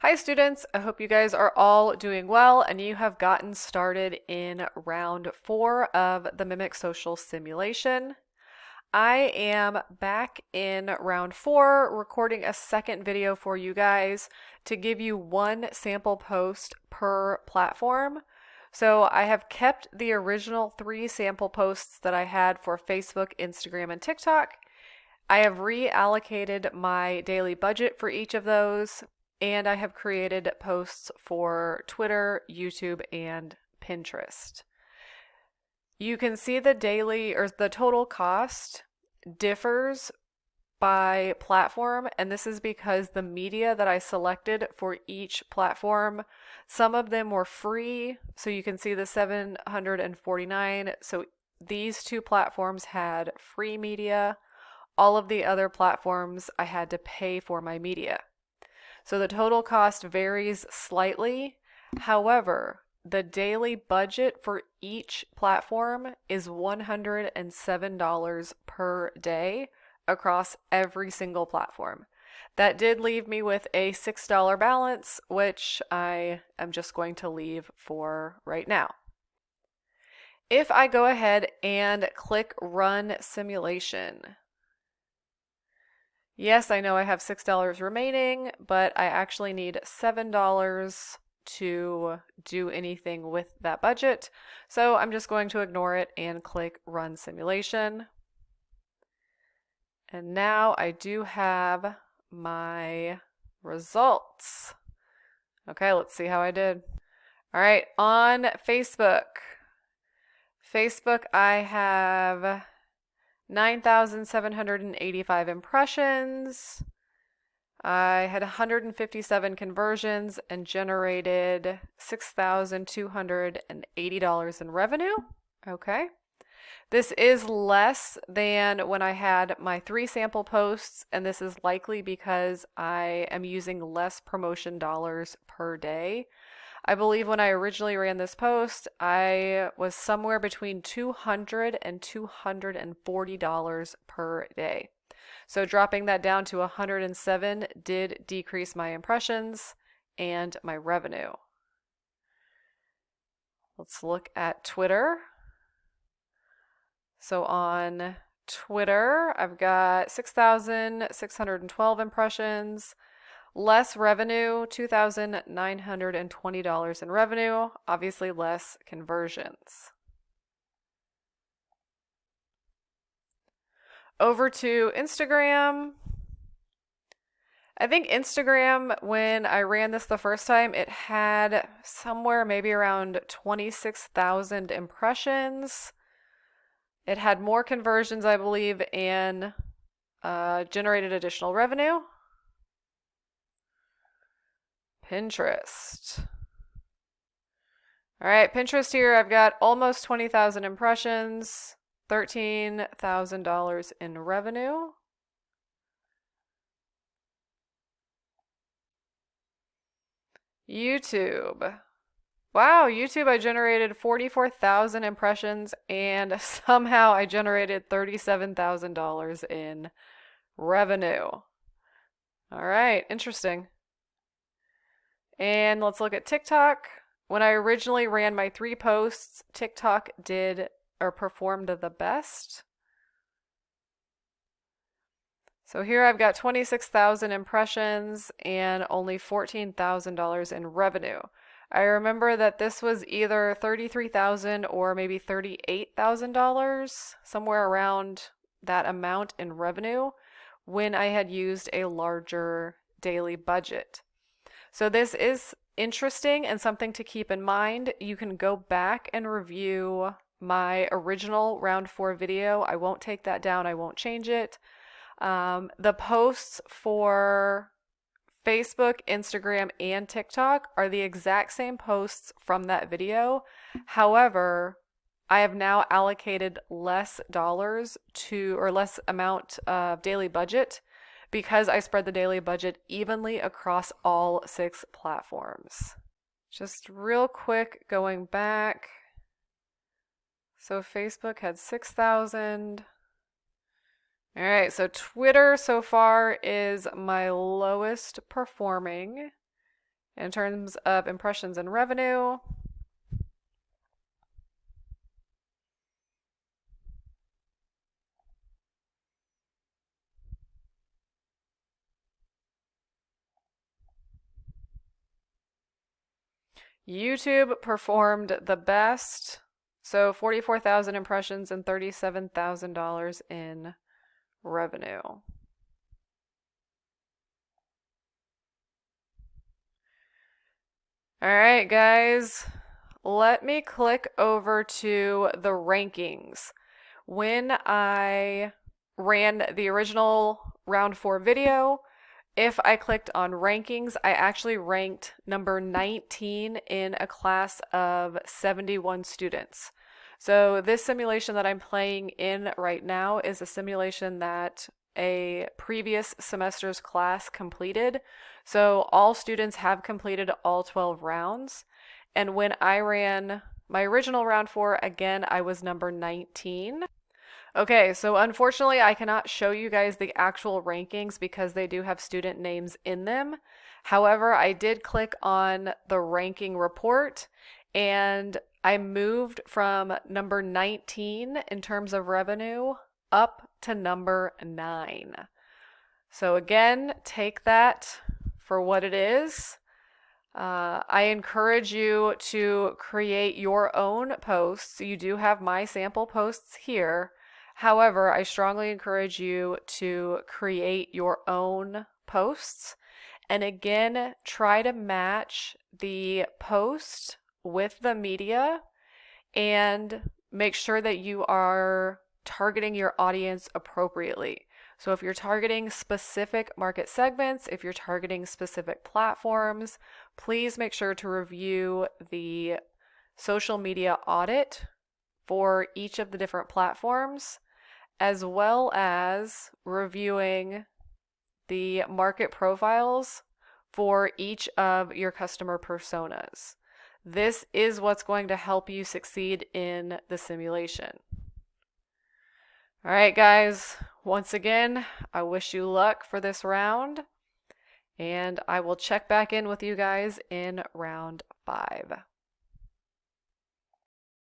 Hi students, I hope you guys are all doing well and you have gotten started in round 4 of the Mimic Social Simulation. I am back in round 4 recording a second video for you guys to give you one sample post per platform. So I have kept the original 3 sample posts that I had for Facebook, Instagram, and TikTok. I have reallocated my daily budget for each of those, and I have created posts for Twitter, YouTube, and Pinterest. You can see the daily or the total cost differs by platform, and this is because the media that I selected for each platform, some of them were free, so you can see the 749. So these 2 platforms had free media. All of the other platforms I had to pay for my media. So the total cost varies slightly. However, the daily budget for each platform is $107 per day across every single platform. That did leave me with a $6 balance, which I am just going to leave for right now. If I go ahead and click Run Simulation, yes, I know I have $6 remaining, but I actually need $7 to do anything with that budget. So I'm just going to ignore it and click Run Simulation. And now I do have my results. Okay, let's see how I did. All right, on Facebook. Facebook, I have 9,785 impressions. I had 157 conversions and generated $6,280 in revenue. Okay. This is less than when I had my 3 sample posts, and this is likely because I am using less promotion dollars per day. I believe when I originally ran this post, I was somewhere between $200 and $240 per day. So dropping that down to 107 did decrease my impressions and my revenue. Let's look at Twitter. So on Twitter, I've got 6,612 impressions, less revenue, $2,920 in revenue, obviously less conversions. Over to Instagram. I think Instagram, when I ran this the first time, it had somewhere maybe around 26,000 impressions. It had more conversions, I believe, and generated additional revenue. Pinterest. All right, Pinterest here, I've got almost 20,000 impressions, $13,000 in revenue. YouTube. Wow, YouTube, I generated 44,000 impressions and somehow I generated $37,000 in revenue. All right, interesting. And let's look at TikTok. When I originally ran my 3 posts, TikTok did or performed the best. So here I've got 26,000 impressions and only $14,000 in revenue. I remember that this was either $33,000 or maybe $38,000, somewhere around that amount in revenue when I had used a larger daily budget. So this is interesting and something to keep in mind. You can go back and review my original round 4 video. I won't take that down. I won't change it. The posts for Facebook, Instagram, and TikTok are the exact same posts from that video. However, I have now allocated less dollars to, or less amount of daily budget because I spread the daily budget evenly across all 6 platforms. Just real quick going back. So Facebook had 6,000. All right, so Twitter so far is my lowest performing. In terms of impressions and revenue, YouTube performed the best. So 44,000 impressions and $37,000 in revenue. All right, guys, let me click over to the rankings. When I ran the original round 4 video, if I clicked on rankings, I actually ranked number 19 in a class of 71 students. So this simulation that I'm playing in right now is a simulation that a previous semester's class completed. So all students have completed all 12 rounds. And when I ran my original round 4, again, I was number 19. Okay, so unfortunately, I cannot show you guys the actual rankings because they do have student names in them. However, I did click on the ranking report and I moved from number 19 in terms of revenue up to number 9. So again, take that for what it is. I encourage you to create your own posts. You do have my sample posts here. However, I strongly encourage you to create your own posts. And again, try to match the post with the media and make sure that you are targeting your audience appropriately. So if you're targeting specific market segments, if you're targeting specific platforms, please make sure to review the social media audit for each of the different platforms, as well as reviewing the market profiles for each of your customer personas. This is what's going to help you succeed in the simulation. All right, guys, once again, I wish you luck for this round, and I will check back in with you guys in round 5.